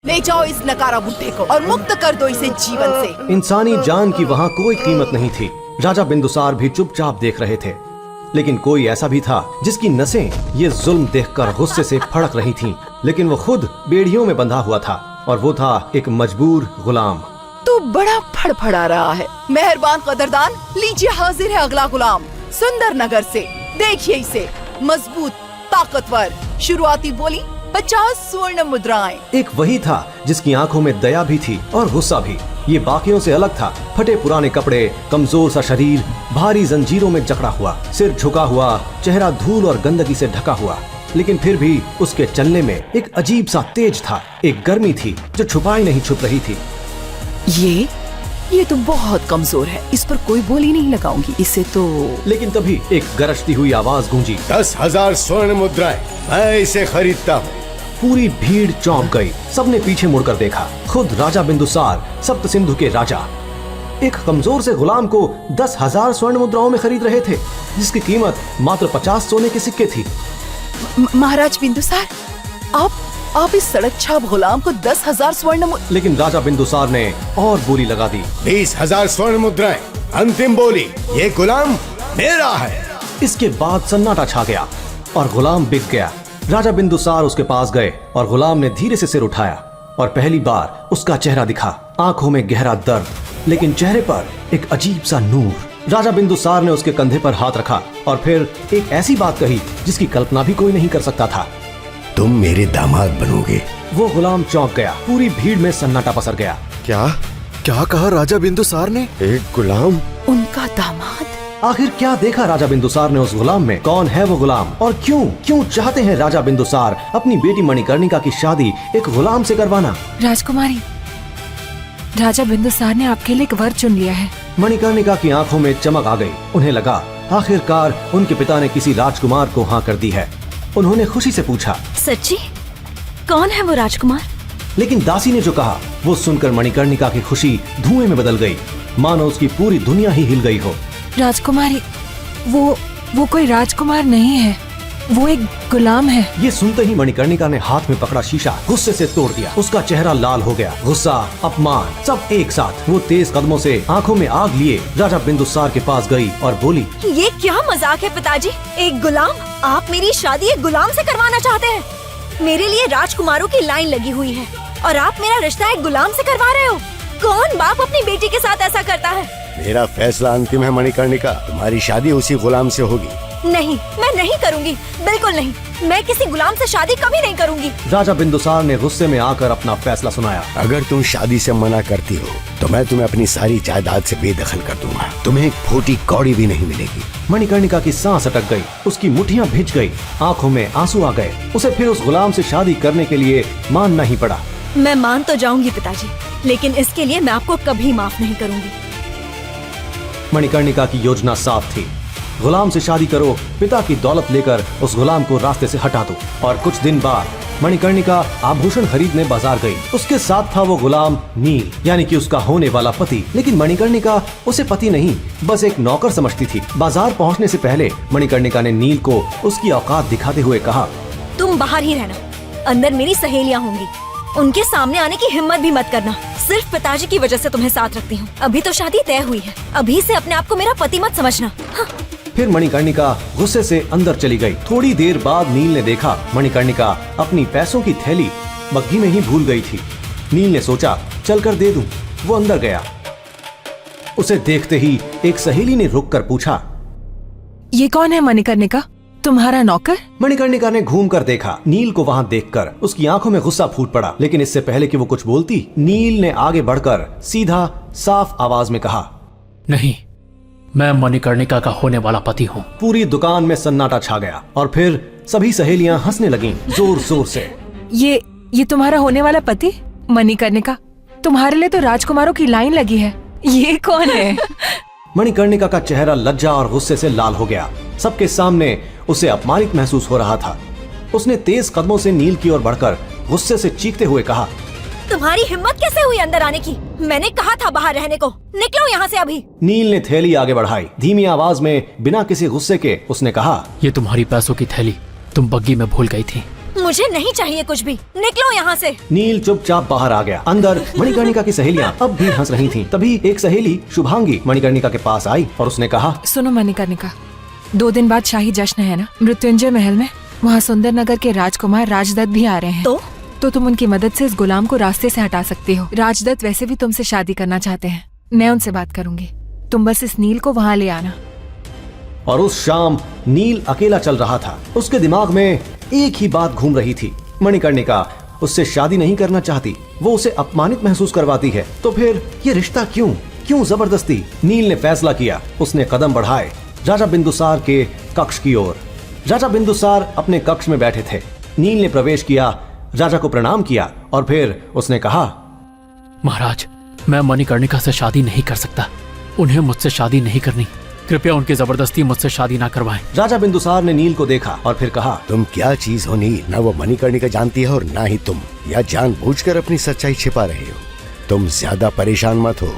ले जाओ इस नकारा बुड्ढे को और मुक्त कर दो इसे जीवन से। इंसानी जान की वहाँ कोई कीमत नहीं थी। राजा बिंदुसार भी चुपचाप देख रहे थे, लेकिन कोई ऐसा भी था जिसकी नसें ये जुल्म देखकर गुस्से से फड़क रही थीं। लेकिन वो खुद बेड़ियों में बंधा हुआ था और वो था एक मजबूर गुलाम। तू बड़ा फड़फड़ा रहा है। मेहरबान कदरदान, लीजिए हाजिर है अगला गुलाम सुंदर नगर से। देखिए इसे, मजबूत, ताकतवर। शुरुआती बोली 50 स्वर्ण मुद्राएं। एक वही था जिसकी आंखों में दया भी थी और गुस्सा भी। ये बाकियों से अलग था। फटे पुराने कपड़े, कमजोर सा शरीर, भारी जंजीरों में जकड़ा हुआ, सिर झुका हुआ, चेहरा धूल और गंदगी से ढका हुआ। लेकिन फिर भी उसके चलने में एक अजीब सा तेज था, एक गर्मी थी जो छुपाई नहीं छुप रही थी। ये तो बहुत कमजोर है, इस पर कोई बोली नहीं लगाऊंगी इसे तो। लेकिन तभी एक गरजती हुई आवाज गूंजी, 10,000 स्वर्ण मुद्राएं, मैं इसे खरीदता हूँ। पूरी भीड़ चौंक गई। सबने पीछे मुड़कर देखा। खुद राजा बिंदुसार, सप्त सिंधु के राजा, एक कमजोर से गुलाम को 10,000 स्वर्ण मुद्राओं में खरीद रहे थे, जिसकी कीमत मात्र 50 सोने के सिक्के थी। महाराज बिंदुसार, आप इस सड़क छाप गुलाम को 10,000 स्वर्ण। लेकिन राजा बिंदुसार ने और बोली लगा दी, 20,000 स्वर्ण मुद्राएं, अंतिम बोली, ये गुलाम मेरा है। इसके बाद सन्नाटा छा गया और गुलाम बिक गया। राजा बिंदुसार उसके पास गए और गुलाम ने धीरे से सिर उठाया और पहली बार उसका चेहरा दिखा। आंखों में गहरा दर्द, लेकिन चेहरे पर एक अजीब सा नूर। राजा बिंदुसार ने उसके कंधे पर हाथ रखा और फिर एक ऐसी बात कही जिसकी कल्पना भी कोई नहीं कर सकता था, तुम मेरे दामाद बनोगे। वो गुलाम चौंक गया। पूरी भीड़ में सन्नाटा पसर गया। क्या कहा राजा बिंदुसार ने? एक गुलाम? उनका दामाद? आखिर क्या देखा राजा बिंदुसार ने उस गुलाम में? कौन है वो गुलाम और क्यों चाहते हैं राजा बिंदुसार अपनी बेटी मणिकर्णिका की शादी एक गुलाम से करवाना? राजकुमारी, राजा बिंदुसार ने आपके लिए एक वर चुन लिया है। मणिकर्णिका की आंखों में चमक आ गई। उन्हें लगा आखिरकार उनके पिता ने किसी राजकुमार को हाँ कर दी है। उन्होंने खुशी से पूछा, सच्ची? कौन है वो राजकुमार? लेकिन दासी ने जो कहा वो सुनकर मणिकर्णिका की खुशी धुएं में बदल गई, मानो उसकी पूरी दुनिया ही हिल गई हो। राजकुमारी, वो कोई राजकुमार नहीं है, वो एक गुलाम है। ये सुनते ही मणिकर्णिका ने हाथ में पकड़ा शीशा गुस्से से तोड़ दिया। उसका चेहरा लाल हो गया। गुस्सा, अपमान, सब एक साथ। वो तेज कदमों से आंखों में आग लिए राजा बिंदुसार के पास गई और बोली, ये क्या मजाक है पिताजी? एक गुलाम? आप मेरी शादी एक गुलाम से करवाना चाहते हैं? मेरे लिए राजकुमारों की लाइन लगी हुई है और आप मेरा रिश्ता एक गुलाम से करवा रहे हो? कौन बाप अपनी बेटी के साथ ऐसा करता है? मेरा फैसला अंतिम है मणिकर्णिका, तुम्हारी शादी उसी गुलाम से होगी। नहीं, मैं नहीं करूंगी, बिल्कुल नहीं। मैं किसी गुलाम से शादी कभी नहीं करूंगी। राजा बिंदुसार ने गुस्से में आकर अपना फैसला सुनाया। अगर तुम शादी से मना करती हो तो मैं तुम्हें अपनी सारी जायदाद से बेदखल कर दूंगा। तुम्हें एक फूटी कौड़ी भी नहीं मिलेगी। मणिकर्णिका की सांस अटक गई। उसकी मुट्ठियां भिज गई, आंखों में आंसू आ गए। उसे फिर उस गुलाम से शादी करने के लिए मानना ही पड़ा। मैं मान तो जाऊंगी पिताजी, लेकिन इसके लिए मैं आपको कभी माफ नहीं करूंगी। मणिकर्णिका की योजना साफ थी, गुलाम से शादी करो, पिता की दौलत लेकर उस गुलाम को रास्ते से हटा दो। और कुछ दिन बाद मणिकर्णिका आभूषण खरीदने बाजार गई। उसके साथ था वो गुलाम नील, यानी कि उसका होने वाला पति। लेकिन मणिकर्णिका उसे पति नहीं, बस एक नौकर समझती थी। बाजार पहुंचने से पहले मणिकर्णिका ने नील को उसकी औकात दिखाते हुए कहा, तुम बाहर ही रहना, अंदर मेरी सहेलियां होंगी, उनके सामने आने की हिम्मत भी मत करना। सिर्फ पिताजी की वजह से तुम्हें साथ रखती हूँ। अभी तो शादी तय हुई है, अभी से अपने आप को मेरा पति मत समझना। हाँ। फिर मणिकर्णिका गुस्से से अंदर चली गई। थोड़ी देर बाद नील ने देखा मणिकर्णिका अपनी पैसों की थैली बग्घी में ही भूल गई थी। नील ने सोचा चलकर दे दूं। वो अंदर गया। उसे देखते ही एक सहेली ने रुककर पूछा, ये कौन है मणिकर्णिका? तुम्हारा नौकर? मणिकर्णिका ने घूम कर देखा। नील को वहाँ देखकर उसकी आंखों में गुस्सा फूट पड़ा। लेकिन इससे पहले कि वो कुछ बोलती, नील ने आगे बढ़कर सीधा साफ आवाज में कहा, नहीं, मैं मणिकर्णिका का होने वाला पति हूँ। पूरी दुकान में सन्नाटा छा गया और फिर सभी सहेलियां हंसने लगीं जोर जोर से। ये तुम्हारा होने वाला पति? मणिकर्णिका, तुम्हारे लिए तो राजकुमारों की लाइन लगी है। ये कौन है? मणिकर्णिका का चेहरा लज्जा और गुस्से से लाल हो गया। सबके सामने उसे अपमानित महसूस हो रहा था। उसने तेज कदमों से नील की ओर बढ़कर गुस्से से चीखते हुए कहा, तुम्हारी हिम्मत कैसे हुई अंदर आने की? मैंने कहा था बाहर रहने को। निकलो यहाँ से अभी। नील ने थैली आगे बढ़ाई। धीमी आवाज में बिना किसी गुस्से के उसने कहा, ये तुम्हारी पैसों की थैली तुम बग्गी में भूल गई थी। मुझे नहीं चाहिए कुछ भी, निकलो यहाँ से। नील चुपचाप बाहर आ गया। अंदर मणिकर्णिका की सहेलियां अब भी हंस रही थीं। तभी एक सहेली शुभांगी मणिकर्णिका के पास आई और उसने कहा, सुनो मणिकर्णिका, 2 दिन बाद शाही जश्न है ना मृत्युंजय महल में। वहाँ सुंदर नगर के राजकुमार राजदत्त भी आ रहे हैं। तो तुम उनकी मदद से इस गुलाम को रास्ते से हटा सकती हो। राजदत्त वैसे भी तुमसे शादी करना चाहते हैं, मैं उनसे बात करूंगी। तुम बस इस नील को वहाँ ले आना। और उस शाम नील अकेला चल रहा था। उसके दिमाग में एक ही बात घूम रही थी, मणिकर्णिका उससे शादी नहीं करना चाहती, वो उसे अपमानित महसूस करवाती है, तो फिर ये रिश्ता क्यों जबरदस्ती। नील ने फैसला किया। उसने कदम बढ़ाए राजा बिंदुसार के कक्ष की ओर। राजा बिंदुसार अपने कक्ष में बैठे थे। नील ने प्रवेश किया, राजा को प्रणाम किया और फिर उसने कहा, महाराज, मैं मणिकर्णिका से शादी नहीं कर सकता। उन्हें मुझसे शादी नहीं करनी। कृपया उनकी जबरदस्ती मुझसे शादी ना करवाएं। राजा बिंदुसार ने नील को देखा और फिर कहा, तुम क्या चीज हो नील? ना वो मणिकर्णिका जानती है और ना ही तुम, या जानबूझकर अपनी सच्चाई छिपा रहे हो। तुम ज्यादा परेशान मत हो,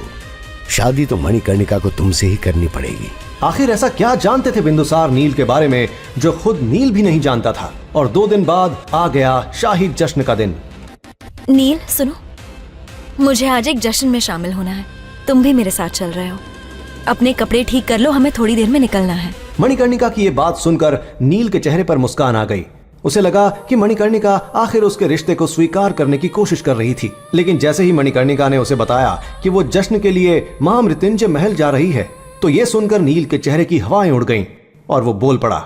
शादी तो मणिकर्णिका को तुमसे ही करनी पड़ेगी। आखिर ऐसा क्या जानते थे बिंदुसार नील के बारे में जो खुद नील भी नहीं जानता था। और 2 दिन बाद आ गया शाही जश्न का दिन। नील सुनो, मुझे आज एक जश्न में शामिल होना है। तुम भी मेरे साथ चल रहे हो। अपने कपड़े ठीक कर लो, हमें थोड़ी देर में निकलना है। मणिकर्णिका की ये बात सुनकर नील के चेहरे पर मुस्कान आ गई। उसे लगा कि मणिकर्णिका आखिर उसके रिश्ते को स्वीकार करने की कोशिश कर रही थी। लेकिन जैसे ही मणिकर्णिका ने उसे बताया कि वो जश्न के लिए महामृत्युंजय महल जा रही है, तो ये सुनकर नील के चेहरे की हवाएं उड़ गईं और वो बोल पड़ा,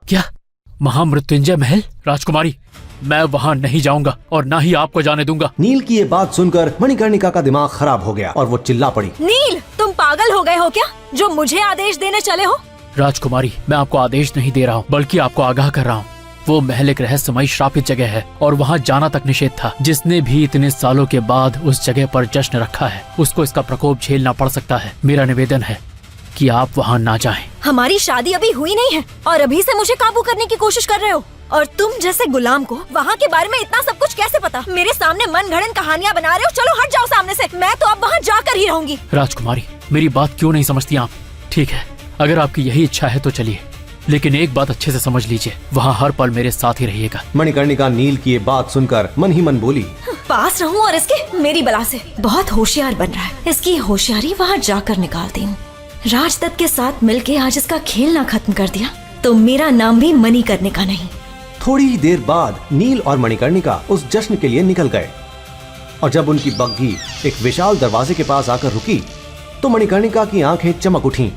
क्या महामृत्युंजय महल? राजकुमारी, मैं वहाँ नहीं जाऊंगा और ना ही आपको जाने दूंगा। नील की ये बात सुनकर मणिकर्णिका का दिमाग खराब हो गया और वो चिल्ला पड़ी, नील, तुम पागल हो गए हो क्या, जो मुझे आदेश देने चले हो? राजकुमारी, मैं आपको आदेश नहीं दे रहा हूँ, बल्कि आपको आगाह कर रहा हूँ। वो महल एक रहस्यमयी श्रापित जगह है और वहाँ जाना तक निषेध था। जिसने भी इतने सालों के बाद उस जगह पर जश्न रखा है, उसको इसका प्रकोप झेलना पड़ सकता है। मेरा निवेदन है कि आप वहाँ ना जाएं। हमारी शादी अभी हुई नहीं है और अभी से मुझे काबू करने की कोशिश कर रहे हो। और तुम जैसे गुलाम को वहाँ के बारे में इतना सब कुछ कैसे पता? मेरे सामने मनगढ़ंत कहानियाँ बना रहे हो। चलो हट जाओ सामने से, मैं तो अब वहाँ जाकर ही रहूंगी। राजकुमारी, मेरी बात क्यों नहीं समझती आप? ठीक है, अगर आपकी यही इच्छा है तो चलिए, लेकिन एक बात अच्छे से समझ लीजिए, वहाँ हर पल मेरे साथ ही रहिएगा। मणिकर्णिका नील की ये बात सुनकर मन ही मन बोली, पास रहूं और इसके मेरी बला से। बहुत होशियार बन रहा है, इसकी होशियारी वहाँ जाकर निकालती हूँ। राजदत्त के साथ मिलके आज इसका खेल ना खत्म कर दिया तो मेरा नाम भी मणिकर्णिका नहीं। थोड़ी ही देर बाद नील और मणिकर्णिका उस जश्न के लिए निकल गए और जब उनकी बग्घी एक विशाल दरवाजे के पास आकर रुकी तो मणिकर्णिका की आंखें चमक उठीं,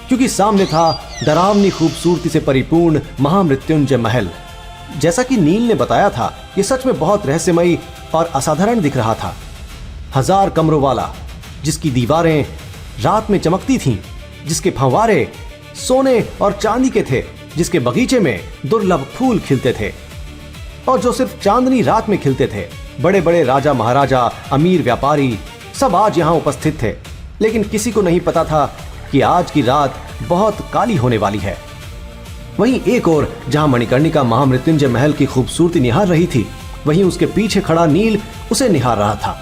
क्योंकि सामने था डरावनी खूबसूरती से परिपूर्ण महामृत्युंजय महल। जैसा कि नील ने बताया था, ये सच में बहुत रहस्यमयी और असाधारण दिख रहा था। 1000 कमरों वाला, जिसकी दीवारें रात में चमकती थीं, जिसके फंवारे सोने और चांदी के थे, जिसके बगीचे में दुर्लभ फूल खिलते थे और जो सिर्फ चांदनी रात में खिलते थे। बड़े बड़े राजा महाराजा, अमीर व्यापारी सब आज यहाँ उपस्थित थे, लेकिन किसी को नहीं पता था कि आज की रात बहुत काली होने वाली है। वहीं एक ओर जहां मणिकर्णिका महामृत्युंजय महल की खूबसूरती निहार रही थी, वहीं उसके पीछे खड़ा नील उसे निहार रहा था।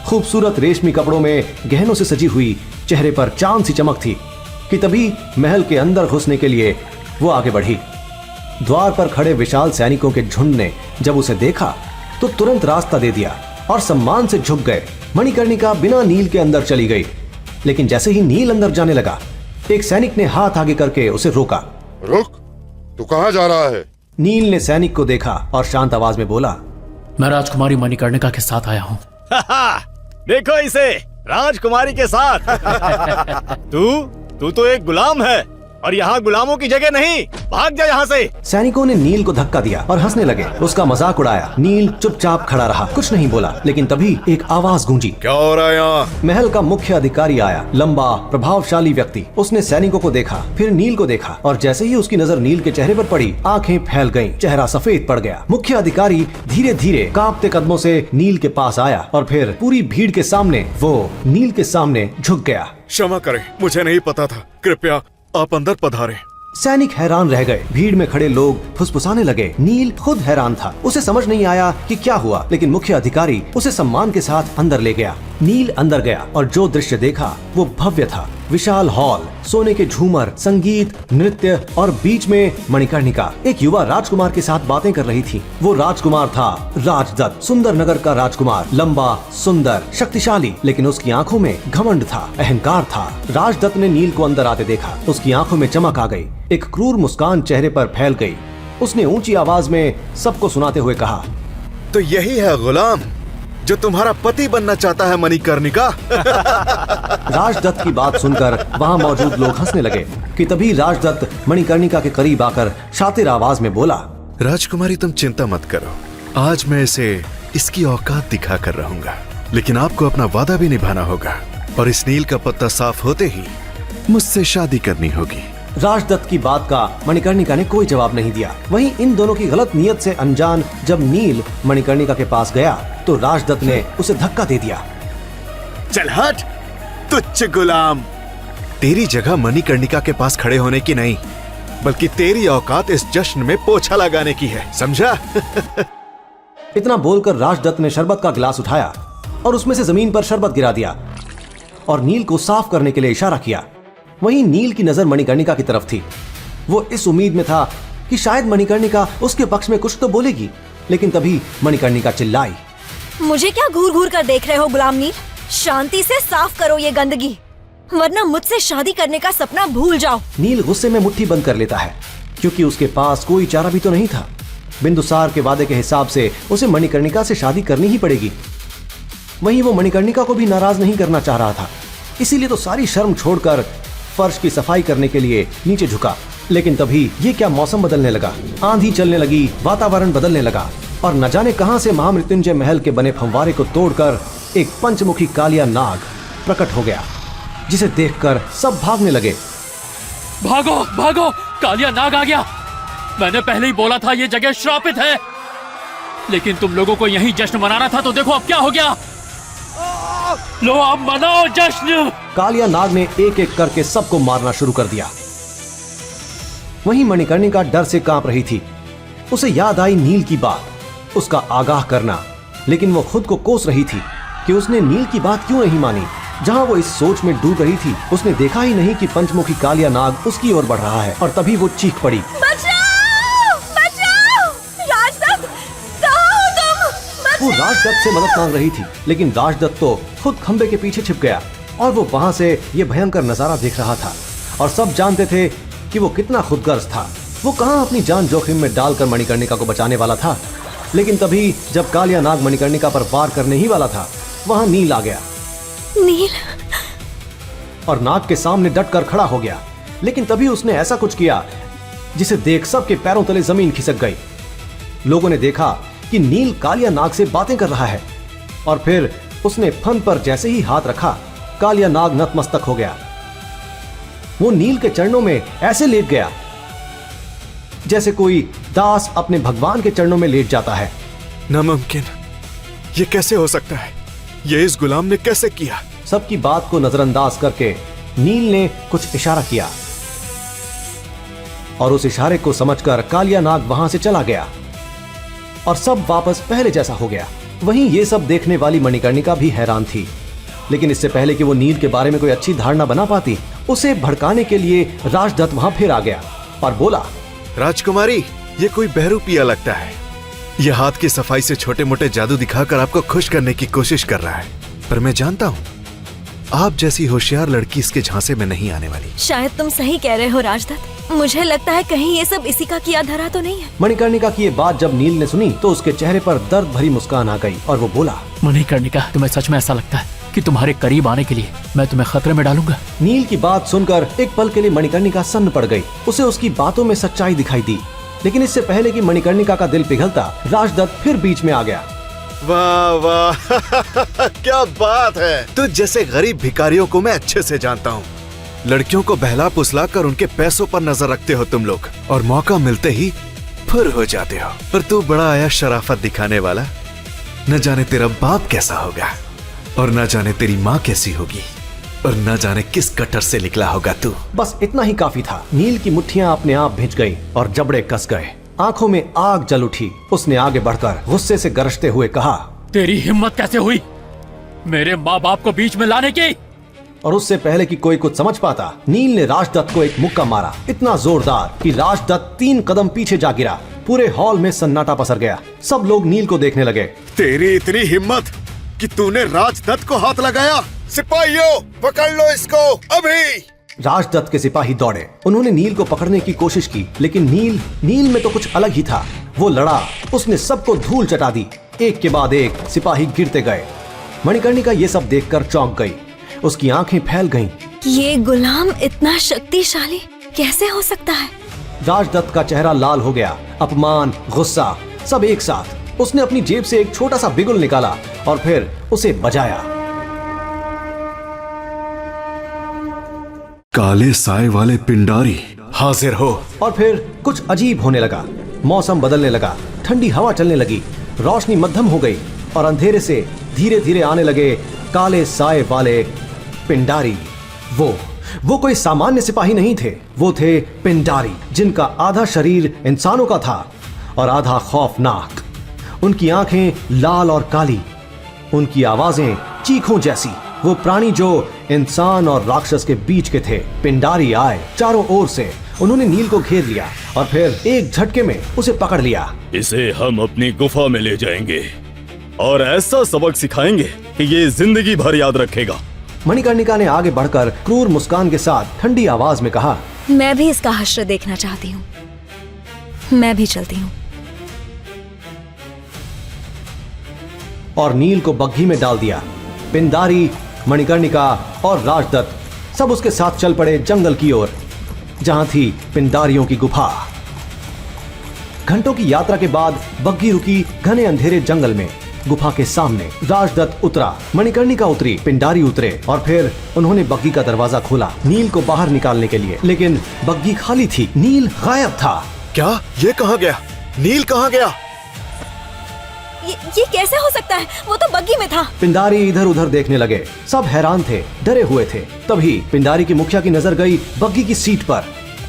खूबसूरत रेशमी कपड़ों में गहनों से सजी हुई, चेहरे पर चांद सी चमक थी कि तभी महल के अंदर घुसने के लिए वो आगे बढ़ी। द्वार पर खड़े विशाल सैनिकों के झुंड ने जब उसे देखा तो तुरंत रास्ता दे दिया और सम्मान से झुक गए। मणिकर्णिका बिना नील के अंदर चली गई, लेकिन जैसे ही नील अंदर जाने लगा, एक सैनिक ने हाथ आगे करके उसे रोका। रुक, तू कहाँ जा रहा है? नील ने सैनिक को देखा और शांत आवाज में बोला, मैं राजकुमारी मणिकर्णिका के साथ आया हूँ। देखो इसे, राजकुमारी के साथ। तू तो एक गुलाम है और यहाँ गुलामों की जगह नहीं, भाग जा यहाँ से। सैनिकों ने नील को धक्का दिया और हंसने लगे, उसका मजाक उड़ाया। नील चुपचाप खड़ा रहा, कुछ नहीं बोला। लेकिन तभी एक आवाज गूंजी, क्या हो रहा है यहाँ? महल का मुख्य अधिकारी आया, लंबा प्रभावशाली व्यक्ति। उसने सैनिकों को देखा, फिर नील को देखा और जैसे ही उसकी नजर नील के चेहरे पर पड़ी, आंखें फैल गईं, चेहरा सफेद पड़ गया। मुख्य अधिकारी धीरे धीरे कांपते कदमों से नील के पास आया और फिर पूरी भीड़ के सामने वो नील के सामने झुक गया। क्षमा करें, मुझे नहीं पता था, कृपया आप अंदर पधारें। सैनिक हैरान रह गए, भीड़ में खड़े लोग फुसफुसाने लगे। नील खुद हैरान था, उसे समझ नहीं आया कि क्या हुआ, लेकिन मुख्य अधिकारी उसे सम्मान के साथ अंदर ले गया। नील अंदर गया और जो दृश्य देखा वो भव्य था। विशाल हॉल, सोने के झूमर, संगीत, नृत्य और बीच में मणिकर्णिका एक युवा राजकुमार के साथ बातें कर रही थी। वो राजकुमार था राजदत्त, सुंदर नगर का राजकुमार, लंबा, सुंदर, शक्तिशाली, लेकिन उसकी आंखों में घमंड था, अहंकार था। राजदत्त ने नील को अंदर आते देखा। उसकी आंखों में चमक आ गई, एक क्रूर मुस्कान चेहरे पर फैल गई। उसने ऊंची आवाज में सबको सुनाते हुए कहा, तो यही है गुलाम जो तुम्हारा पति बनना चाहता है मणिकर्णिका। राजदत्त की बात सुनकर वहाँ मौजूद लोग हंसने लगे कि तभी राजदत्त मणिकर्णिका के करीब आकर शातिर आवाज में बोला, राजकुमारी तुम चिंता मत करो, आज मैं इसे इसकी औकात दिखा कर रहूंगा, लेकिन आपको अपना वादा भी निभाना होगा और इस नील का पत्ता साफ होते ही मुझसे शादी करनी होगी। राजदत्त की बात का मणिकर्णिका ने कोई जवाब नहीं दिया। वहीं इन दोनों की गलत नियत से अनजान जब नील मणिकर्णिका के पास गया तो राजदत्त ने उसे धक्का दे दिया। चल हट तुच्छ गुलाम, तेरी जगह मणिकर्णिका के पास खड़े होने की नहीं, बल्कि तेरी औकात इस जश्न में पोछा लगाने की है, समझा? इतना बोलकर राजदत्त ने शरबत का गिलास उठाया और उसमें से जमीन पर शरबत गिरा दिया और नील को साफ करने के लिए इशारा किया। वहीं नील की नजर मणिकर्णिका की तरफ थी। वो इस उम्मीद में था कि शायद मणिकर्णिका उसके पक्ष में कुछ तो बोलेगी, लेकिन तभी मणिकर्णिका चिल्लाई, मुझे क्या घूर घूर कर देख रहे हो गुलाम नील? शांति से साफ करो ये गंदगी, वरना मुझसे शादी करने का सपना भूल जाओ। नील गुस्से में मुट्ठी बंद कर लेता है, क्योंकि उसके पास कोई चारा भी तो नहीं था। बिंदुसार के वादे के हिसाब से उसे मणिकर्णिका से शादी करनी ही पड़ेगी। वहीं वो मणिकर्णिका को भी नाराज नहीं करना चाह रहा था, इसीलिए तो सारी शर्म छोड़कर फर्श की सफाई करने के लिए नीचे झुका। लेकिन तभी ये क्या मौसम बदलने लगा, आंधी चलने लगी, वातावरण बदलने लगा और न जाने कहां से महामृत्युंजय महल के बने फंवारे को तोड़कर एक पंचमुखी कालिया नाग प्रकट हो गया, जिसे देखकर सब भागने लगे। भागो भागो, कालिया नाग आ गया। मैंने पहले ही बोला था ये जगह श्रापित है, लेकिन तुम लोगों को यहीं जश्न मनाना था तो देखो अब क्या हो गया। लो अब मनाओ जश्न। कालिया नाग ने एक एक करके सबको मारना शुरू कर दिया। वहीं मणिकर्णिका डर से कांप रही थी। उसे याद आई नील की बात, उसका आगाह करना, लेकिन वो खुद को कोस रही थी कि उसने नील की बात क्यों नहीं मानी। जहां वो इस सोच में डूब रही थी, उसने देखा ही नहीं कि पंचमुखी कालिया नाग उसकी ओर बढ़ रहा है और तभी वो चीख पड़ी, बचाओ बचाओ, राजदत्त कहाँ हो तुम? वो राजदत्त से मदद मांग रही थी, लेकिन राजदत्त तो खुद खंबे के पीछे छिप गया और वो वहां से ये भयंकर नजारा देख रहा था। और सब जानते थे कि वो कितना खुदगर्ज था। वो कहां अपनी जान जोखिम में डालकर मणिकर्णिका को बचाने वाला था। लेकिन तभी जब कालिया नाग मणिकर्णिका पर वार करने ही वाला था, वहां नील आ गया। नील? और नाग के सामने डट कर खड़ा हो गया। लेकिन तभी उसने ऐसा कुछ किया जिसे देख सबके पैरों तले जमीन खिसक गई। लोगों ने देखा कि नील कालिया नाग से बातें कर रहा है और फिर उसने फन पर जैसे ही हाथ रखा, कालिया नाग नतमस्तक हो गया। वो नील के चरणों में ऐसे लेट गया जैसे कोई दास अपने भगवान के चरणों में लेट जाता है। नामुमकिन, ये कैसे हो सकता है? ये इस गुलाम ने कैसे किया? सबकी बात को नजरअंदाज करके नील ने कुछ इशारा किया और उस इशारे को समझकर कालिया नाग वहां से चला गया और सब वापस पहले जैसा हो गया। वहीं ये सब देखने वाली मणिकर्णिका भी हैरान थी, लेकिन इससे पहले कि वो नील के बारे में कोई अच्छी धारणा बना पाती, उसे भड़काने के लिए राजदत्त वहां फिर आ गया और बोला, राजकुमारी, ये कोई बहरूपिया लगता है। ये हाथ की सफाई से छोटे मोटे जादू दिखाकर आपको खुश करने की कोशिश कर रहा है, पर मैं जानता हूँ आप जैसी होशियार लड़की इसके झांसे में नहीं आने वाली। शायद तुम सही कह रहे हो राजदत्त, मुझे लगता है कहीं ये सब इसी का किया धरा तो नहीं है। मणिकर्णिका की ये बात जब नील ने सुनी तो उसके चेहरे पर दर्द भरी मुस्कान आ गई और वो बोला, मणिकर्णिका, तुम्हें सच में ऐसा लगता है कि तुम्हारे करीब आने के लिए मैं तुम्हें खतरे में डालूंगा? नील की बात सुनकर एक पल के लिए मणिकर्णिका सन्न पड़ गई। उसे उसकी बातों में सच्चाई दिखाई दी, लेकिन इससे पहले कि मणिकर्णिका का दिल पिघलता, राजदत्त फिर बीच में आ गया। वाह वाह क्या बात है। तो जैसे गरीब भिखारियों को मैं अच्छे से जानता हूँ। लड़कियों को बहला फुसला कर उनके पैसों पर नजर रखते हो तुम लोग, और मौका मिलते ही फुर हो जाते हो। पर तू बड़ा आया शराफत दिखाने वाला। न जाने तेरा बाप कैसा होगा, और न जाने तेरी माँ कैसी होगी, और न जाने किस कटर से निकला होगा तू। बस इतना ही काफी था। नील की मुट्ठियां अपने आप भिज गईं और जबड़े कस गए। आंखों में आग जल उठी। उसने आगे बढ़कर गुस्से से गरजते हुए कहा, तेरी हिम्मत कैसे हुई? मेरे माँ बाप को बीच में लाने की। और उससे पहले कि कोई कुछ समझ पाता, नील ने राजदत्त को एक मुक्का मारा, इतना जोरदार कि राजदत्त 3 कदम पीछे जा गिरा। पूरे हॉल में सन्नाटा पसर गया। सब लोग नील को देखने लगे। तेरी इतनी हिम्मत कि तूने राजदत्त को हाथ लगाया। सिपाहियों, पकड़ लो इसको अभी। राजदत्त के सिपाही दौड़े। उन्होंने नील को पकड़ने की कोशिश की, लेकिन नील में तो कुछ अलग ही था। वो लड़ा, उसने सबको धूल चटा दी। एक के बाद एक सिपाही गिरते गए। मणिकर्णिका ये सब देखकर चौंक गई। उसकी आंखें फैल गईं। ये गुलाम इतना शक्तिशाली कैसे हो सकता है? राजदत्त का चेहरा लाल हो गया। अपमान, गुस्सा, सब एक साथ। उसने अपनी जेब से एक छोटा सा बिगुल निकाला और फिर उसे बजाया। काले साए वाले पिंडारी, हाजिर हो। और फिर कुछ अजीब होने लगा। मौसम बदलने लगा, ठंडी हवा चलने लगी, रोशनी मध्यम हो गई और अंधेरे से धीरे धीरे आने लगे काले साए वाले पिंडारी। वो कोई सामान्य सिपाही नहीं थे। वो थे पिंडारी, जिनका आधा शरीर इंसानों का था और आधा खौफनाक। उनकी आंखें लाल और काली, उनकी आवाजें चीखों जैसी। वो प्राणी जो इंसान और राक्षस के बीच के थे। पिंडारी आए चारों ओर से। उन्होंने नील को घेर लिया और फिर एक झटके में उसे पकड़ लिया। इसे हम अपनी गुफा में ले जाएंगे और ऐसा सबक सिखाएंगे कि ये जिंदगी भर याद रखेगा। मणिकर्णिका ने आगे बढ़कर क्रूर मुस्कान के साथ ठंडी आवाज में कहा, मैं भी इसका हश्र देखना चाहती हूँ। मैं भी चलती हूँ। और नील को बग्घी में डाल दिया। पिंडारी, मणिकर्णिका और राजदत्त सब उसके साथ चल पड़े जंगल की ओर, जहां थी पिंडारियों की गुफा। घंटों की यात्रा के बाद बग्घी रुकी घने अंधेरे जंगल में। गुफा के सामने राजदत्त उतरा, मणिकर्णिका उतरी, पिंडारी उतरे और फिर उन्होंने बग्घी का दरवाजा खोला नील को बाहर निकालने के लिए। लेकिन बग्घी खाली थी, नील गायब था। क्या? ये कहाँ गया? नील कहाँ गया? ये कैसे हो सकता है? वो तो बग्घी में था। पिंडारी इधर उधर देखने लगे। सब हैरान थे, डरे हुए थे। तभी पिंडारी की मुखिया की नजर गई बग्घी की सीट पर।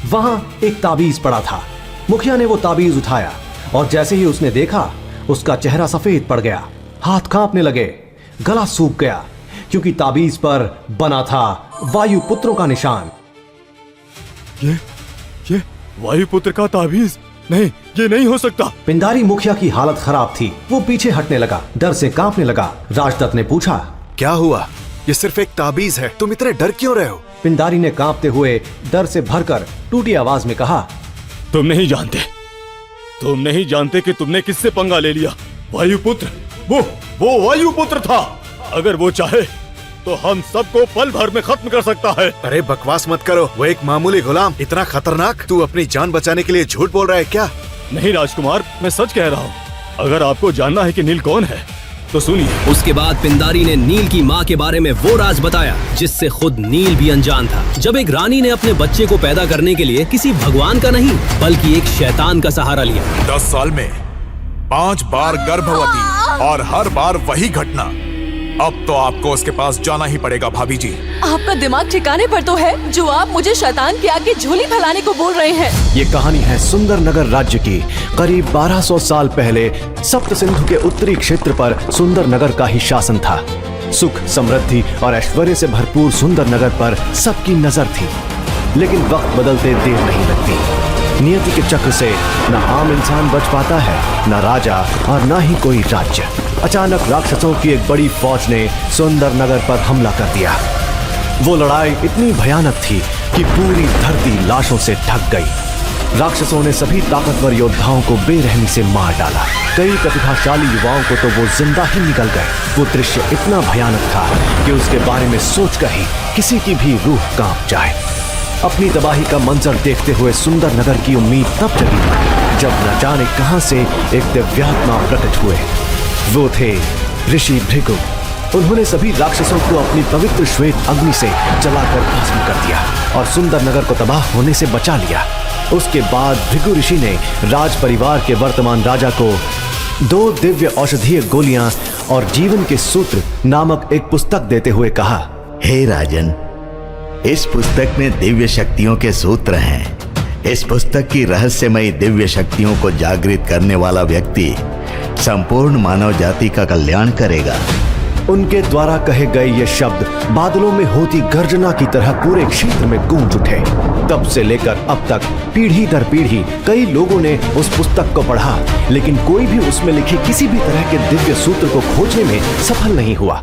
वहां एक ताबीज पड़ा था। मुखिया ने वो ताबीज उठाया और जैसे ही उसने देखा, उसका चेहरा सफेद पड़ गया, हाथ कांपने लगे, गला सूख गया, क्योंकि ताबीज पर बना था वायुपुत्रों का निशान। ये वायुपुत्र का ताबीज? नहीं, ये नहीं हो सकता। पिंडारी मुखिया की हालत खराब थी। वो पीछे हटने लगा, डर से कांपने लगा। राजदत्त ने पूछा, क्या हुआ? ये सिर्फ एक ताबीज है, तुम इतने डर क्यों रहे हो? पिंडारी ने कांपते हुए डर से भरकर टूटी आवाज में कहा, तुम नहीं जानते कि तुमने किससे पंगा ले लिया। वायुपुत्र, वो वायुपुत्र था। अगर वो चाहे तो हम सबको पल भर में खत्म कर सकता है। अरे बकवास मत करो, वो एक मामूली गुलाम। इतना खतरनाक? तू अपनी जान बचाने के लिए झूठ बोल रहा है क्या? नहीं राजकुमार, मैं सच कह रहा हूँ। अगर आपको जानना है कि नील कौन है तो सुनिए। उसके बाद पिंडारी ने नील की माँ के बारे में वो राज बताया जिससे खुद नील भी अनजान था। जब एक रानी ने अपने बच्चे को पैदा करने के लिए किसी भगवान का नहीं बल्कि एक शैतान का सहारा लिया। 10 साल में 5 बार गर्भवती और हर बार वही घटना। अब तो आपको उसके पास जाना ही पड़ेगा भाभी जी। आपका दिमाग ठिकाने पर तो है जो आप मुझे शैतान के आगे झोली फैलाने को बोल रहे हैं। ये कहानी है सुंदर नगर राज्य की। करीब 1200 साल पहले सप्त सिंधु के उत्तरी क्षेत्र पर सुंदर नगर का ही शासन था। सुख, समृद्धि और ऐश्वर्य से भरपूर सुंदर नगर पर सबकी नजर थी। लेकिन वक्त बदलते देर नहीं लगती। नियति के चक्र से न आम इंसान बच पाता है, न राजा और न ही कोई राज्य। अचानक राक्षसों की एक बड़ी फौज ने सुंदर नगर पर हमला कर दिया। वो लड़ाई इतनी भयानक थी कि पूरी धरती लाशों से ढक गई। राक्षसों ने सभी ताकतवर योद्धाओं को बेरहमी से मार डाला। कई प्रतिभाशाली युवाओं को तो वो जिंदा ही निकल गए। वो दृश्य इतना भयानक था कि उसके बारे में सोचकर ही किसी की भी रूह कांप जाए। अपनी तबाही का मंजर देखते हुए सुंदर नगर की उम्मीद तब जगी जब न जाने कहां से एक दिव्यात्मा प्रकट हुए। वो थे ऋषि भृगु। उन्होंने सभी राक्षसों को अपनी पवित्र श्वेत अग्नि से जलाकर भस्म कर दिया और सुंदर नगर को तबाह होने से बचा लिया। उसके बाद भृगु ऋषि ने राज परिवार के वर्तमान राजा को 2 दिव्य औषधीय गोलियां और जीवन के सूत्र नामक एक पुस्तक देते हुए कहा, हे राजन, इस पुस्तक में दिव्य शक्तियों के सूत्र हैं। इस पुस्तक की रहस्यमयी दिव्य शक्तियों को जागृत करने वाला व्यक्ति संपूर्ण मानव जाति का कल्याण करेगा। उनके द्वारा कहे गए ये शब्द बादलों में होती गर्जना की तरह पूरे क्षेत्र में गूंज उठे। तब से लेकर अब तक पीढ़ी दर पीढ़ी कई लोगों ने उस पुस्तक को पढ़ा, लेकिन कोई भी उसमें लिखे किसी भी तरह के दिव्य सूत्र को खोजने में सफल नहीं हुआ।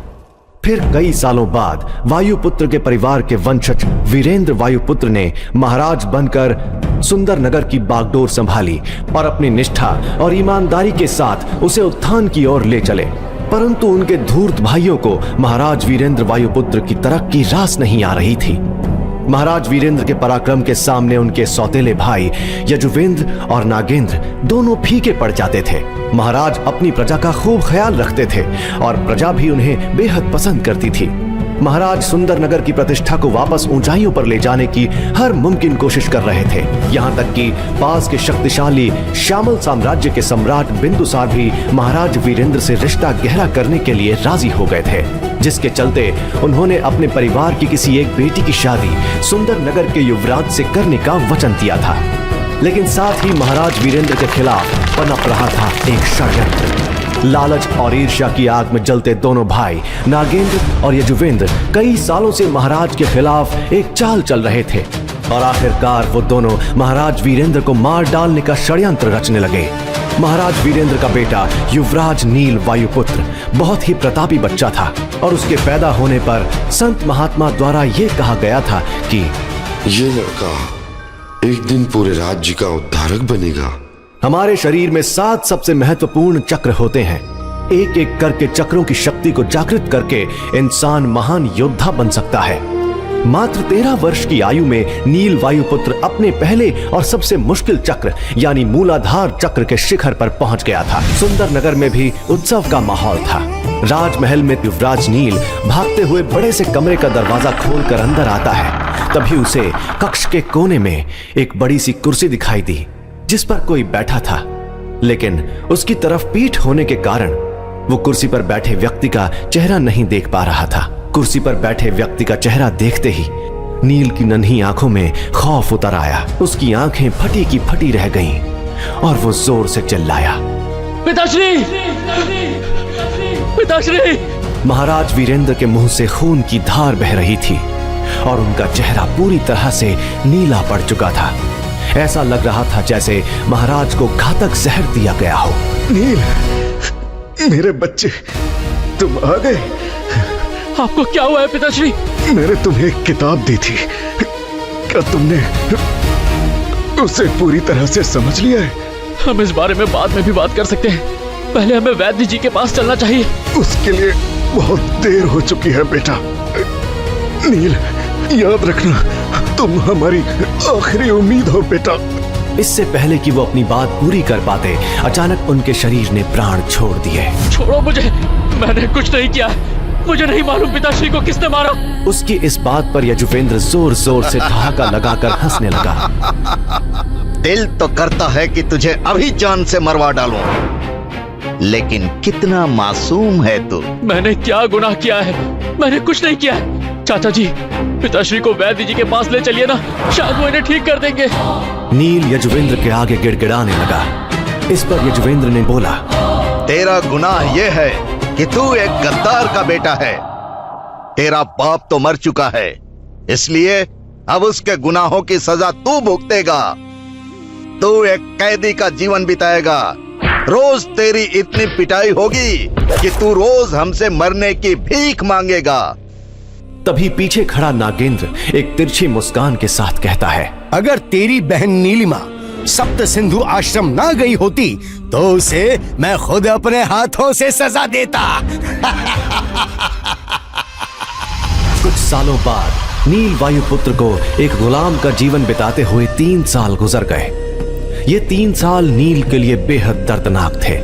फिर कई सालों बाद वायुपुत्र के परिवार के वंशज वीरेंद्र वायुपुत्र ने महाराज बनकर सुंदर नगर की बागडोर संभाली और अपनी निष्ठा और ईमानदारी के साथ उसे उत्थान की ओर ले चले। परंतु उनके धूर्त भाइयों को महाराज वीरेंद्र वायुपुत्र की तरक्की रास नहीं आ रही थी। महाराज वीरेंद्र के पराक्रम के सामने उनके सौतेले भाई यजुवेंद्र और नागेंद्र दोनों फीके पड़ जाते थे। महाराज अपनी प्रजा का खूब ख्याल रखते थे और प्रजा भी उन्हें बेहद पसंद करती थी। महाराज सुंदर नगर की प्रतिष्ठा को वापस ऊंचाइयों पर ले जाने की हर मुमकिन कोशिश कर रहे थे। यहाँ तक कि पास के शक्तिशाली श्यामल साम्राज्य के सम्राट बिंदुसार भी महाराज वीरेंद्र से रिश्ता गहरा करने के लिए राजी हो गए थे, जिसके चलते उन्होंने अपने परिवार की किसी एक बेटी की शादी सुंदर नगर के युवराज से करने का वचन दिया था। लेकिन साथ ही महाराज वीरेंद्र के खिलाफ पनप रहा था एक षड्यंत्र। लालच और ईर्ष्या की आग में जलते दोनों भाई नागेंद्र और यजुवेंद्र कई सालों से महाराज के खिलाफ एक चाल चल रहे थे और आखिरकार वो दोनों महाराज वीरेंद्र को मार डालने का षड्यंत्र रचने लगे। महाराज वीरेंद्र का बेटा युवराज नील वायुपुत्र बहुत ही प्रतापी बच्चा था और उसके पैदा होने पर संत महात्मा द्वारा यह कहा गया था कि ये लड़का एक दिन पूरे राज्य का उद्धारक बनेगा। हमारे शरीर में 7 सबसे महत्वपूर्ण चक्र होते हैं। एक एक करके चक्रों की शक्ति को जागृत करके इंसान महान योद्धा बन सकता है। मात्र 13 वर्ष की आयु में नील वायुपुत्र अपने पहले और सबसे मुश्किल चक्र यानी मूलाधार चक्र के शिखर पर पहुंच गया था। सुंदर नगर में भी उत्सव का माहौल था। राजमहल में युवराज नील भागते हुए बड़े से कमरे का दरवाजा खोलकर अंदर आता है। तभी उसे कक्ष के कोने में एक बड़ी सी कुर्सी दिखाई दी जिस पर कोई बैठा था, लेकिन उसकी तरफ पीठ होने के कारण वो कुर्सी पर बैठे व्यक्ति का चेहरा नहीं देख पा रहा था। कुर्सी पर बैठे व्यक्ति का चेहरा देखते ही नील की नन्ही आंखों में खौफ उतर आया। उसकी आंखें फटी की फटी रह गईं और वो जोर से चिल्लाया, पिताश्री! पिताश्री! महाराज वीरेंद्र के मुंह से खून की धार बह रही थी और उनका चेहरा पूरी तरह से नीला पड़ चुका था। ऐसा लग रहा था जैसे महाराज को घातक जहर दिया गया हो। नील, मेरे बच्चे, तुम आ गए। आपको क्या हुआ है पिताश्री? मैंने तुम्हें एक किताब दी थी, क्या तुमने उसे पूरी तरह से समझ लिया है? हम इस बारे में बाद में भी बात कर सकते हैं, पहले हमें वैद्य जी के पास चलना चाहिए। उसके लिए बहुत देर हो चुकी है बेटा। नील, याद रखना, तुम हमारी आखिरी उम्मीद हो बेटा। इससे पहले कि वो अपनी बात पूरी कर पाते, अचानक उनके शरीर ने प्राण छोड़ दिए। छोड़ो मुझे, मैंने कुछ नहीं किया। मुझे नहीं मालूम पिताश्री को किसने मारा। उसकी इस बात पर यजुवेंद्र जोर जोर से ठहाका लगाकर हंसने लगा। दिल तो करता है कि तुझे अभी जान से मरवा डालूं, लेकिन कितना मासूम है तू। मैंने क्या गुनाह किया है? मैंने कुछ नहीं किया है। चाचा जी, पिताश्री को वैद्य जी के पास ले चलिए ना, शायद वो इन्हें ठीक कर देंगे। नील यजुवेंद्र के आगे गिड़गिड़ाने लगा। इस पर यजुवेंद्र ने बोला, तेरा गुनाह यह है कि तू एक गद्दार का बेटा है। तेरा बाप तो मर चुका है, इसलिए अब उसके गुनाहों की सजा तू भुगतेगा। तू एक कैदी का जीवन बिताएगा। रोज तेरी इतनी पिटाई होगी कि तू रोज हमसे मरने की भीख मांगेगा। तभी पीछे खड़ा नागेंद्र एक तिरछी मुस्कान के साथ कहता है, अगर तेरी बहन नीलिमा सप्त सिंधु आश्रम ना गई होती तो उसे मैं खुद अपने हाथों से सजा देता। कुछ सालों बाद नील वायुपुत्र को एक गुलाम का जीवन बिताते हुए 3 साल गुजर गए। ये 3 साल नील के लिए बेहद दर्दनाक थे,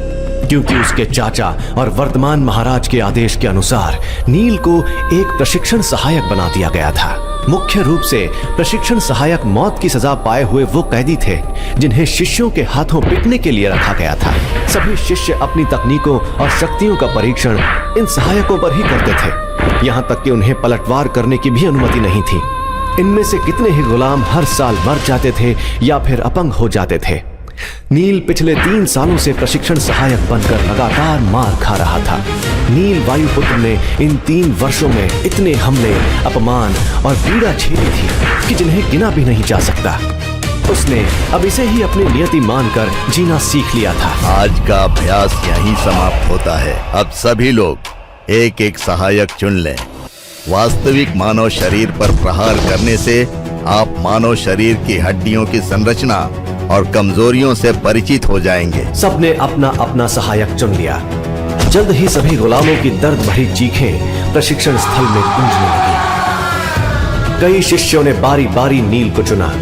क्योंकि उसके चाचा और वर्तमान महाराज के आदेश के अनुसार नील को एक प्रशिक्षण सहायक बना दिया गया था। मुख्य रूप से प्रशिक्षण सहायक मौत की सजा पाए हुए वो कैदी थे जिन्हें शिष्यों के हाथों पिटने के लिए रखा गया था। सभी शिष्य अपनी तकनीकों और शक्तियों का परीक्षण इन सहायकों पर ही करते थे, यहाँ तक कि उन्हें पलटवार करने की भी अनुमति नहीं थी। इनमें से कितने ही गुलाम हर साल मर जाते थे या फिर अपंग हो जाते थे। नील पिछले 3 सालों से प्रशिक्षण सहायक बनकर लगातार मार खा रहा था। नील वायुपुत्र ने इन 3 वर्षों में इतने हमले, अपमान और पीड़ा झेली थी कि जिन्हें गिना भी नहीं जा सकता। उसने अब इसे ही अपनी नियति मानकर जीना सीख लिया था। आज का अभ्यास यहीं समाप्त होता है। अब सभी लोग एक एक सहायक चुन लें। वास्तविक मानव शरीर पर प्रहार करने से आप मानव शरीर की हड्डियों की संरचना और कमजोरियों से परिचित हो जाएंगे। सबने अपना अपना सहायक चुन लिया। जल्द ही सभी गुलामों की दर्द भरी चीखें प्रशिक्षण स्थल में गूंजने लगी। कई शिष्यों ने बारी बारी नील को चुना,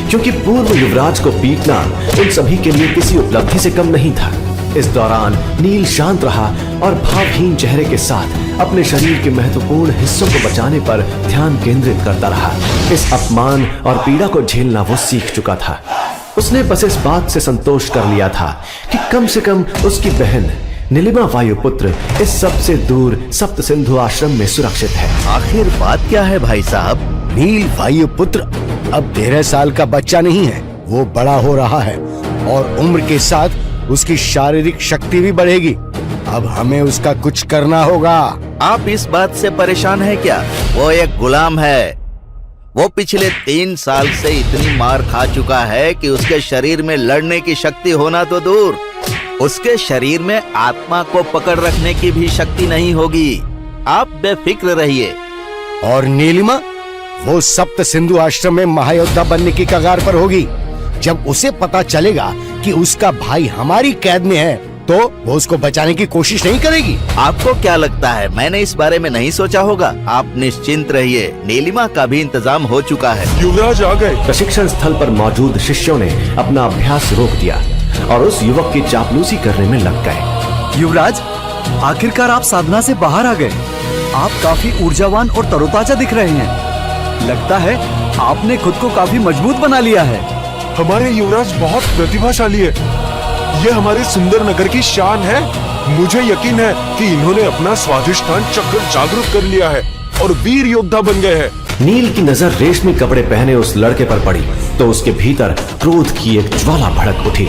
क्योंकि पूर्व युवराज को पीटना उन सभी के लिए किसी उपलब्धि से कम नहीं था। इस दौरान नील शांत रहा और भावहीन चेहरे के साथ अपने शरीर के महत्वपूर्ण हिस्सों को बचाने पर ध्यान केंद्रित करता रहा। इस अपमान और पीड़ा को झेलना वो सीख चुका था। उसने बस इस बात से संतोष कर लिया था कि कम से कम उसकी बहन नीलिमा वायुपुत्र इस सबसे दूर सप्त सिंधु आश्रम में सुरक्षित है। आखिर बात क्या है भाई साहब? नील वायुपुत्र अब 13 साल का बच्चा नहीं है, वो बड़ा हो रहा है और उम्र के साथ उसकी शारीरिक शक्ति भी बढ़ेगी। अब हमें उसका कुछ करना होगा। आप इस बात से परेशान हैं क्या? वो एक गुलाम है। वो पिछले 3 साल से इतनी मार खा चुका है कि उसके शरीर में लड़ने की शक्ति होना तो दूर, उसके शरीर में आत्मा को पकड़ रखने की भी शक्ति नहीं होगी। आप बेफिक्र रहिए। और नीलिमा, वो सप्त सिंधु आश्रम में महायोद्धा बनने की कगार पर होगी। जब उसे पता चलेगा कि उसका भाई हमारी कैद में है, तो वो उसको बचाने की कोशिश नहीं करेगी। आपको क्या लगता है मैंने इस बारे में नहीं सोचा होगा? आप निश्चिंत रहिए, नीलिमा का भी इंतजाम हो चुका है। युवराज आ गए। प्रशिक्षण स्थल पर मौजूद शिष्यों ने अपना अभ्यास रोक दिया और उस युवक की चापलूसी करने में लग गए। युवराज, आखिरकार आप साधना से बाहर आ गए। आप काफी ऊर्जावान और तरोताजा दिख रहे हैं। लगता है आपने खुद को काफी मजबूत बना लिया है। हमारे युवराज बहुत प्रतिभाशाली है। ये हमारे सुंदर नगर की शान है। मुझे यकीन है कि इन्होंने अपना स्वाधिष्ठान चक्र जागृत कर लिया है और वीर योद्धा बन गए हैं। नील की नजर रेशमी कपड़े पहने उस लड़के पर पड़ी तो उसके भीतर क्रोध की एक ज्वाला भड़क उठी।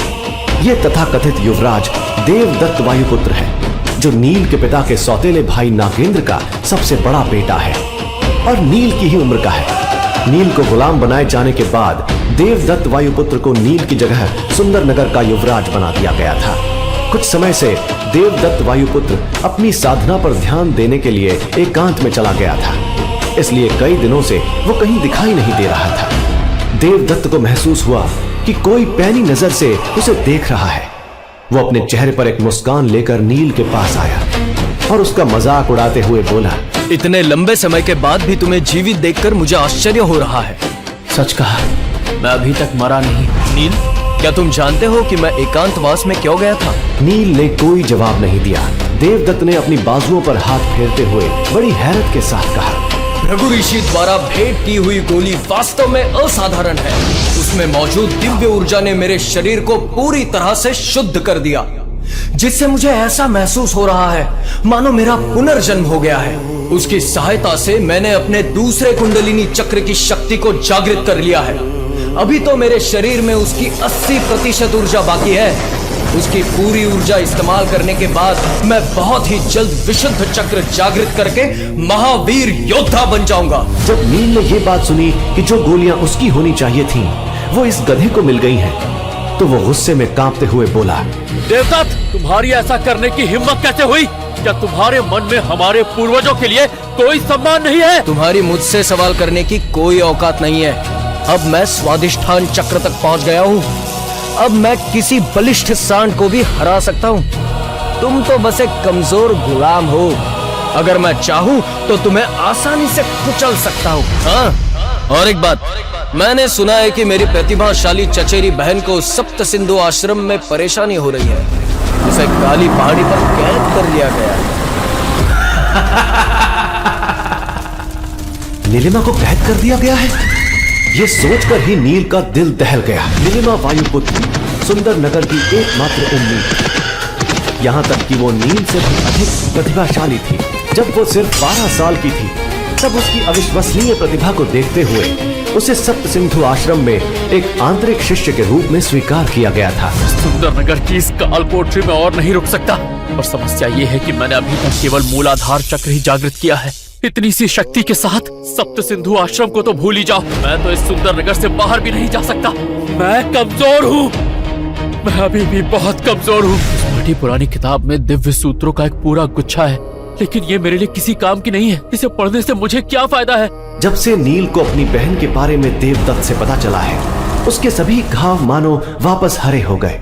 ये तथाकथित युवराज देवदत्त वायुपुत्र है, जो नील के पिता के सौतेले भाई नागेंद्र का सबसे बड़ा बेटा है और नील की ही उम्र का है। नील को गुलाम बनाए जाने के बाद देवदत्त वायुपुत्र को नील की जगह सुंदर नगर का युवराज बना दिया गया था। कुछ समय से देवदत्त वायुपुत्र अपनी साधना पर ध्यान देने के लिए एकांत में चला गया था, इसलिए कई दिनों से वो कहीं दिखाई नहीं दे रहा था। देवदत्त को महसूस हुआ कि कोई पैनी नजर से उसे देख रहा है। वो अपने चेहरे पर एक मुस्कान लेकर नील के पास आया और उसका मजाक उड़ाते हुए बोला, इतने लंबे समय के बाद भी तुम्हें जीवित देखकर मुझे आश्चर्य हो रहा है। सच कहा, मैं अभी तक मरा नहीं। नील, क्या तुम जानते हो कि मैं एकांतवास में क्यों गया था? नील ने कोई जवाब नहीं दिया। देवदत्त ने अपनी बाजुओं पर हाथ फेरते हुए बड़ी हैरत के साथ कहा, भृगु ऋषि द्वारा भेंट की हुई गोली वास्तव में असाधारण है। उसमें मौजूद दिव्य ऊर्जा ने मेरे शरीर को पूरी तरह से शुद्ध कर दिया, जिससे मुझे ऐसा महसूस हो रहा है मानो मेरा पुनर्जन्म हो गया है। उसकी सहायता से मैंने अपने दूसरे कुंडलिनी चक्र की शक्ति को जागृत कर लिया है। अभी तो मेरे शरीर में उसकी 80% ऊर्जा बाकी है। उसकी पूरी ऊर्जा इस्तेमाल करने के बाद मैं बहुत ही जल्द विशुद्ध चक्र जागृत करके महावीर योद्धा बन जाऊंगा। जब नील ने ये बात सुनी कि जो गोलियां उसकी होनी चाहिए थीं, वो इस गधे को मिल गई हैं, तो वो गुस्से में कांपते हुए बोला, देवदत्त, तुम्हारी ऐसा करने की हिम्मत कैसे हुई? क्या तुम्हारे मन में हमारे पूर्वजों के लिए कोई सम्मान नहीं है? तुम्हारी मुझसे सवाल करने की कोई औकात नहीं है। अब मैं स्वाधिष्ठान चक्र तक पहुंच गया हूँ। अब मैं किसी बलिष्ठ सांड को भी हरा सकता हूँ। तुम तो बस एक कमजोर गुलाम हो। अगर मैं चाहूँ तो तुम्हें आसानी से कुचल सकता हूँ। हाँ, और एक बात, मैंने सुना है कि मेरी प्रतिभाशाली चचेरी बहन को सप्त सिंधु आश्रम में परेशानी हो रही है। उसे काली पहाड़ी पर कैद कर लिया गया है। नीलिमा को कैद कर दिया गया है? ये सोचकर ही नील का दिल दहल गया। नीलिमा वायुपुत्र सुंदर नगर की एकमात्र उम्मीद, यहाँ तक कि वो नील से भी अधिक प्रतिभाशाली थी। जब वो सिर्फ 12 साल की थी तब उसकी अविश्वसनीय प्रतिभा को देखते हुए उसे सप्त सिंधु आश्रम में एक आंतरिक शिष्य के रूप में स्वीकार किया गया था। सुंदरनगर की इस काल कोठरी में और नहीं रुक सकता। और समस्या ये है कि मैंने अभी तक केवल मूलाधार चक्र ही जागृत किया है। इतनी सी शक्ति के साथ सप्त सिंधु आश्रम को तो भूल ही जाओ। मैं तो इस सुंदरनगर से बाहर भी नहीं जा सकता। मैं कमजोर हूँ, मैं अभी भी बहुत कमजोर हूँ। इस बड़ी पुरानी किताब में दिव्य सूत्रों का एक पूरा गुच्छा है, लेकिन ये मेरे लिए किसी काम की नहीं है। इसे पढ़ने से मुझे क्या फायदा है? जब से नील को अपनी बहन के बारे में देवदत्त से पता चला है, उसके सभी घाव मानो वापस हरे हो गए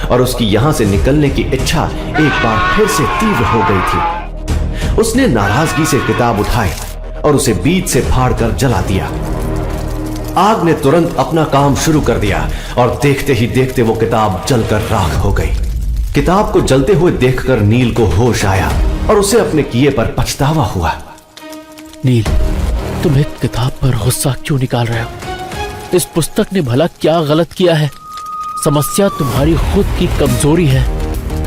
और उसकी यहाँ से निकलने की इच्छा एक बार फिर से तीव्र हो गई थी। उसने नाराजगी से किताब उठाई और उसे बीच से फाड़कर जला दिया। आग ने तुरंत अपना काम शुरू कर दिया और देखते ही देखते वो किताब जलकर राख हो गई। किताब को जलते हुए देखकर नील को होश आया और उसे अपने किए पर पछतावा हुआ। नील, तुम एक किताब पर गुस्सा क्यों निकाल रहे हो? इस पुस्तक ने भला क्या गलत किया है? समस्या तुम्हारी खुद की कमजोरी है।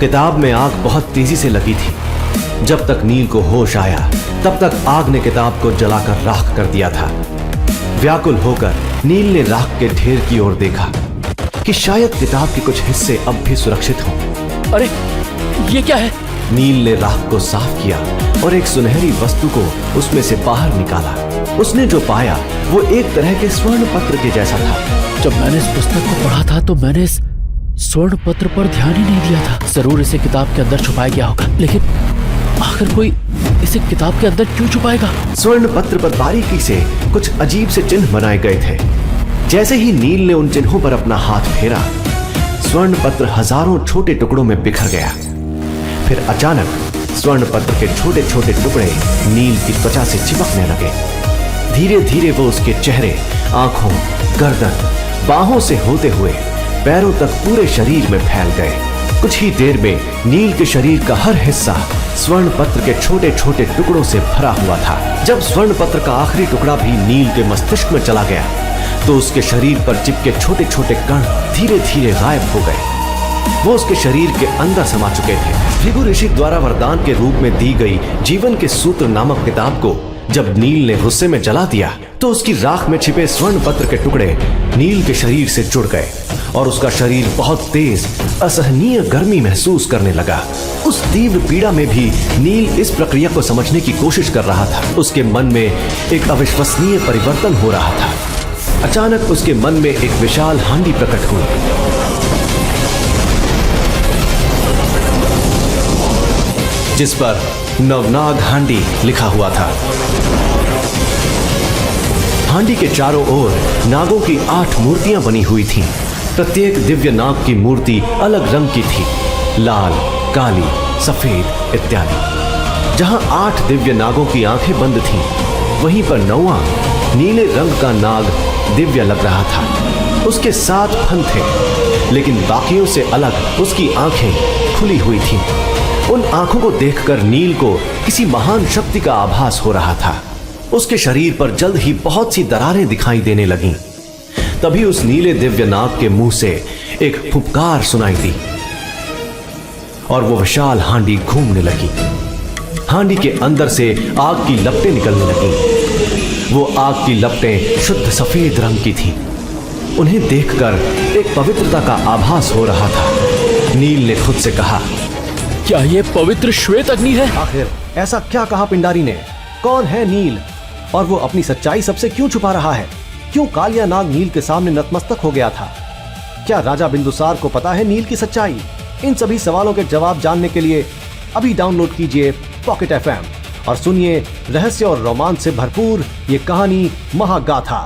किताब में आग बहुत तेजी से लगी थी। जब तक नील को होश आया तब तक आग ने किताब को जलाकर राख कर दिया था। व्याकुल होकर नील ने राख के ढेर की ओर देखा कि शायद किताब के कुछ हिस्से अब भी सुरक्षित हों। अरे ये क्या है? नील ने राख को साफ किया और एक सुनहरी वस्तु को उसमें से बाहर निकाला। उसने जो पाया वो एक तरह के स्वर्ण पत्र के जैसा था। जब मैंने इस पुस्तक को पढ़ा था तो मैंने इस स्वर्ण पत्र पर ध्यान ही नहीं दिया था। जरूर इसे किताब के अंदर छुपाया गया होगा, लेकिन आखिर कोई इसे किताब के अंदर क्यों छुपाएगा? स्वर्ण पत्र पर बारीकी से कुछ अजीब से चिन्ह बनाए गए थे। जैसे ही नील ने उन चिन्हों पर अपना हाथ फेरा, स्वर्ण पत्र हजारों छोटे टुकड़ों में बिखर गया। फिर अचानक स्वर्ण पत्र के छोटे छोटे टुकड़े नील की त्वचा से चिपकने लगे। धीरे धीरे वो उसके चेहरे, आंखों, गर्दन, बाहों से होते हुए पैरों तक पूरे शरीर में फैल गए। कुछ ही देर में नील के शरीर का हर हिस्सा स्वर्ण पत्र के छोटे छोटे टुकड़ों से भरा हुआ था। जब स्वर्ण पत्र का आखिरी टुकड़ा भी नील के मस्तिष्क में चला गया तो उसके शरीर पर चिपके छोटे छोटे कण धीरे धीरे गायब हो गए। वो उसके शरीर के अंदर समा चुके थे। भृगु ऋषि द्वारा वरदान के रूप में दी गई जीवन के सूत्र नामक किताब को जब नील ने गुस्से में जला दिया तो उसकी राख में छिपे स्वर्ण पत्र के टुकड़े नील के शरीर से जुड़ गए और उसका शरीर बहुत तेज असहनीय गर्मी महसूस करने लगा। उस तीव्र पीड़ा में भी नील इस प्रक्रिया को समझने की कोशिश कर रहा था। उसके मन में एक अविश्वसनीय परिवर्तन हो रहा था। अचानक उसके मन में एक विशाल हांडी प्रकट हुई, जिस पर नवनाग हांडी लिखा हुआ था। हांडी के चारों ओर नागों की 8 मूर्तियां बनी हुई थीं। प्रत्येक दिव्य नाग की मूर्ति अलग रंग की थी, लाल, काली, सफेद इत्यादि। जहां 8 दिव्य नागों की आंखें बंद थीं, वहीं पर 9वां नीले रंग का नाग दिव्य लग रहा था। उसके 7 फन थे, लेकिन बाकियों से अलग उसकी आंखें खुली हुई थीं। उन आंखों को देखकर नील को किसी महान शक्ति का आभास हो रहा था। उसके शरीर पर जल्द ही बहुत सी दरारें दिखाई देने लगीं। तभी उस नीले दिव्य नाग के मुंह से एक फुफकार सुनाई दी और वो विशाल हांडी घूमने लगी। हांडी के अंदर से आग की लपटें निकलने लगीं। वो आग की लपटें शुद्ध सफेद रंग की थीं। उन्हें देखकर एक पवित्रता का आभास हो रहा था। नील ने खुद से कहा, क्या ये पवित्र श्वेत अग्नि है? आखिर ऐसा क्या कहा पिंडारी ने? कौन है नील और वो अपनी सच्चाई सबसे क्यों छुपा रहा है? क्यों कालिया नाग नील के सामने नतमस्तक हो गया था? क्या राजा बिंदुसार को पता है नील की सच्चाई? इन सभी सवालों के जवाब जानने के लिए अभी डाउनलोड कीजिए पॉकेट FM और सुनिए रहस्य और रोमांच से भरपूर ये कहानी महागाथा।